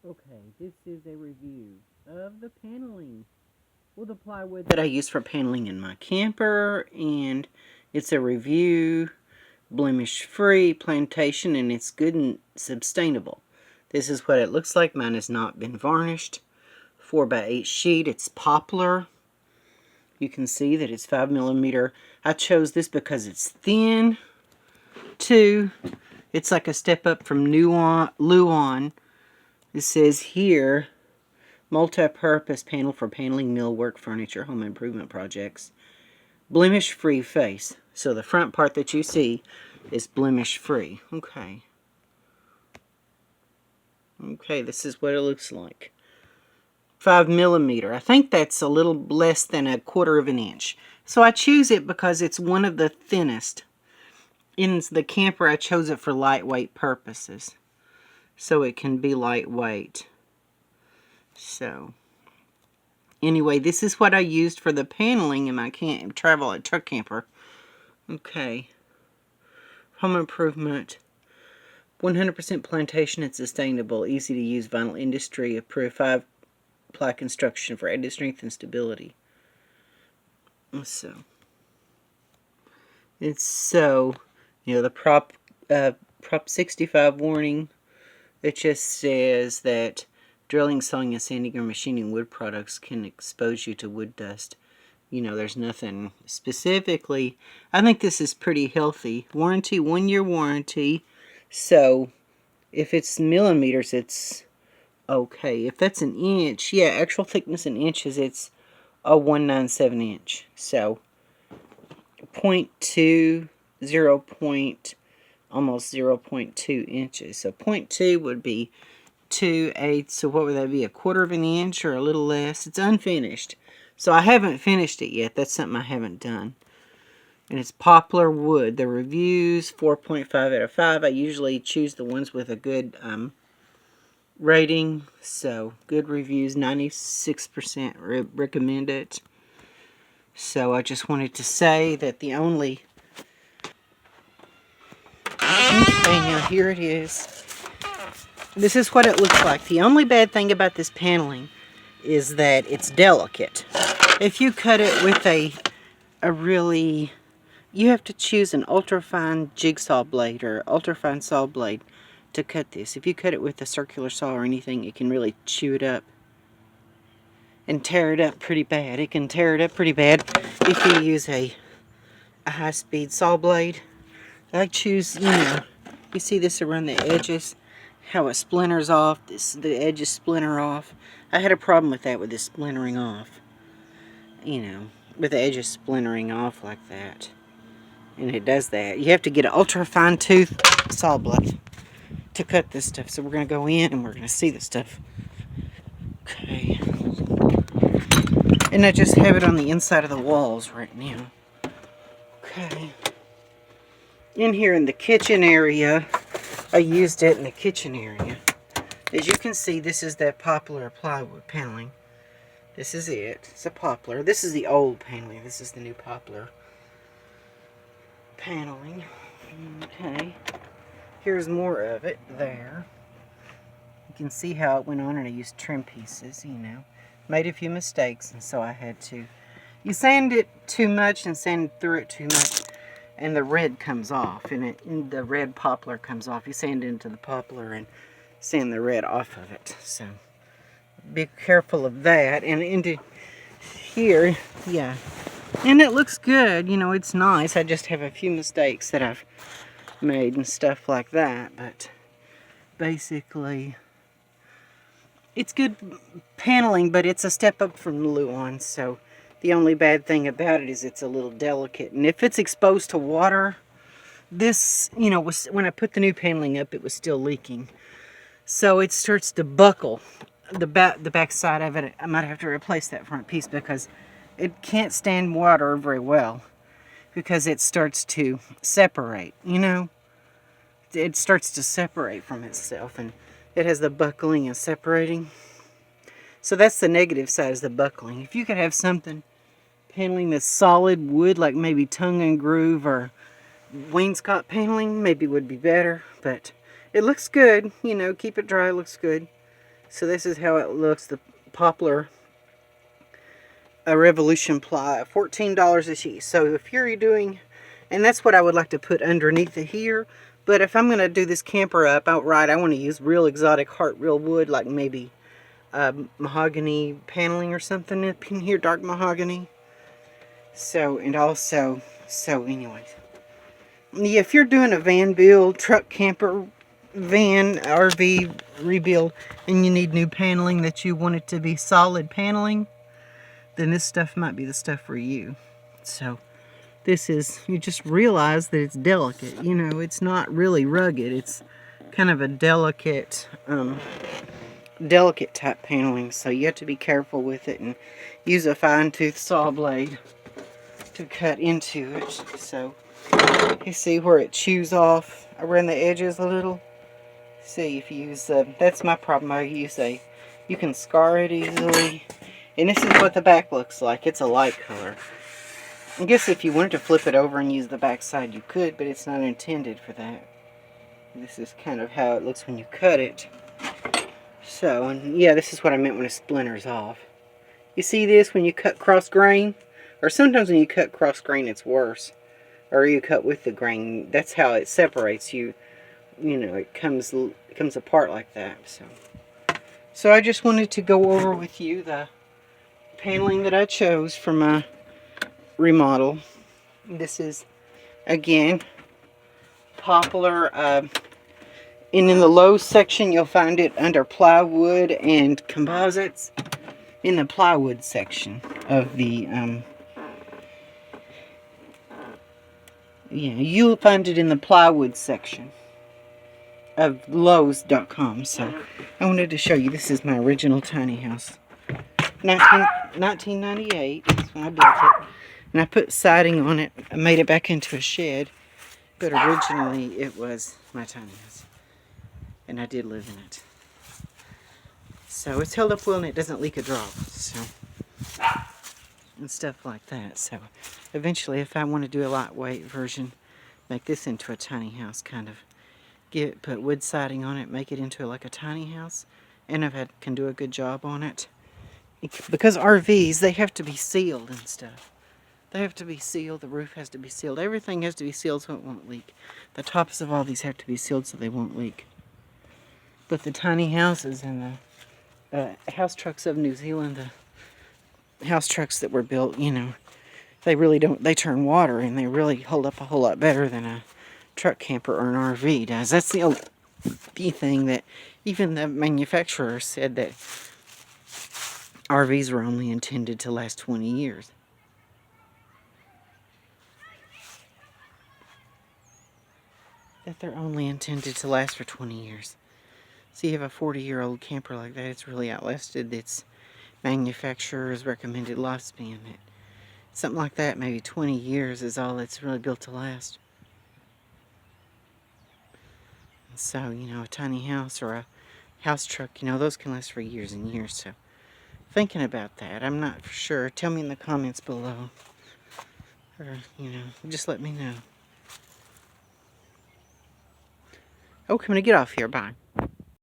Okay, this is a review of the paneling. Well, the plywood that I use for paneling in my camper, and it's a review, blemish-free plantation, and it's good and sustainable. This is what it looks like. Mine has not been varnished. 4x8 sheet. It's Poplar. You can see that it's 5mm. I chose this because it's thin. 2, it's like a step up from Luan. It says here, multi-purpose panel for paneling, millwork, furniture, home improvement projects. Blemish-free face. So the front part that you see is blemish-free. Okay. Okay, this is what it looks like. 5mm. I think that's a little less than 1/4 of an inch. So I choose it because it's one of the thinnest. In the camper, I chose it for lightweight purposes. So it can be lightweight. So, anyway, this is what I used for the paneling in my truck camper. Okay. Home improvement. 100% plantation and sustainable. Easy to use vinyl industry. Approved 5-ply construction for added strength and stability. So, the Prop 65 warning. It just says that drilling, sawing, and sanding or machining wood products can expose you to wood dust. There's nothing specifically. I think this is pretty healthy. Warranty, 1-year warranty. So, if it's millimeters, it's okay. If that's an inch, yeah, actual thickness in inches, it's a 197 inch. So, 0.2, 0.2 inches. So 0.2 would be 2/8. So what would that be? 1/4 of an inch or a little less? It's unfinished. So I haven't finished it yet. That's something I haven't done. And it's Poplar wood. The reviews, 4.5 out of 5. I usually choose the ones with a good rating. So good reviews, 96% recommend it. So I just wanted to say that the only... Okay, now here it is. This is what it looks like. The only bad thing about this paneling is that it's delicate. If you cut it with a really... You have to choose an ultra-fine jigsaw blade or ultra-fine saw blade to cut this. If you cut it with a circular saw or anything, it can really chew it up and tear it up pretty bad. It can tear it up pretty bad if you use a high-speed saw blade. I choose, you see this around the edges, how it splinters off, the edges splinter off. I had a problem with that, with this splintering off. With the edges splintering off like that. And it does that. You have to get an ultra fine tooth saw blade to cut this stuff. So we're going to go in and we're going to see the stuff. Okay. And I just have it on the inside of the walls right now. Okay. In here in the kitchen area, I used it in the kitchen area. As you can see, this is that Poplar plywood paneling. This is it. It's a Poplar. This is the old paneling. This is the new Poplar paneling. Okay. Here's more of it there. You can see how it went on, and I used trim pieces, Made a few mistakes, and so I had to. You sand it too much and sand through it too much, and the red comes off, and the red Poplar comes off. You sand into the Poplar and sand the red off of it. So be careful of that. And into here, yeah. And it looks good, it's nice. I just have a few mistakes that I've made and stuff like that. But basically, it's good paneling, but it's a step up from Luan. So the only bad thing about it is it's a little delicate. And if it's exposed to water, this, when I put the new paneling up, it was still leaking. So it starts to buckle. The back side of it, I might have to replace that front piece because it can't stand water very well because it starts to separate, It starts to separate from itself, and it has the buckling and separating. So that's the negative side, is the buckling. If you could have something paneling that's solid wood, like maybe tongue and groove or wainscot paneling, maybe would be better. But it looks good, keep it dry, looks good. So this is how it looks. The Poplar RevolutionPly, $14 a sheet. So if you're doing, and that's what I would like to put underneath it here. But if I'm going to do this camper up outright, I want to use real exotic heart real wood, like maybe mahogany paneling or something up in here, dark mahogany. So, and also, so anyways. Yeah, if you're doing a van build, truck, camper, van, RV rebuild, and you need new paneling that you want it to be solid paneling, then this stuff might be the stuff for you. So this is, you just realize that it's delicate. You know, it's not really rugged. It's kind of a delicate, delicate type paneling. So you have to be careful with it and use a fine-tooth saw blade to cut into it. So you see where it chews off around the edges a little. See, if you use, that's my problem. I use you can scar it easily. And this is what the back looks like. It's a light color. I guess if you wanted to flip it over and use the back side, you could, but it's not intended for that. This is kind of how it looks when you cut it. So, and yeah, this is what I meant when it splinters off. You see this when you cut cross grain? Or sometimes when you cut cross grain, it's worse. Or you cut with the grain. That's how it separates you. You know, it comes apart like that. So I just wanted to go over with you the paneling that I chose for my remodel. This is, again, Poplar. And in the low section, you'll find it under plywood and composites. In the plywood section of the, yeah, you'll find it in the plywood section of Lowe's.com. So I wanted to show you. This is my original tiny house. 1998 is when I built it. And I put siding on it. I made it back into a shed. But originally it was my tiny house. And I did live in it. So it's held up well and it doesn't leak a drop. So, and stuff like that. So eventually, if I want to do a lightweight version, make this into a tiny house, kind of put wood siding on it, make it into like a tiny house, and can do a good job on it. Because RVs, they have to be sealed and stuff. They have to be sealed. The roof has to be sealed. Everything has to be sealed so it won't leak. The tops of all these have to be sealed so they won't leak. But the tiny houses and the house trucks of New Zealand, the house trucks that were built, you know, they really don't, they turn water and they really hold up a whole lot better than a truck camper or an RV does. That's the only thing that even the manufacturer said, that RVs were only intended to last 20 years. That they're only intended to last for 20 years. So you have a 40-year-old camper like that, it's really outlasted its manufacturer's recommended lifespan. Something like that, maybe 20 years is all it's really built to last. And so, you know, a tiny house or a house truck, you know, those can last for years and years. So, thinking about that, I'm not for sure. Tell me in the comments below. Or, you know, just let me know. Okay, I'm going to get off here. Bye.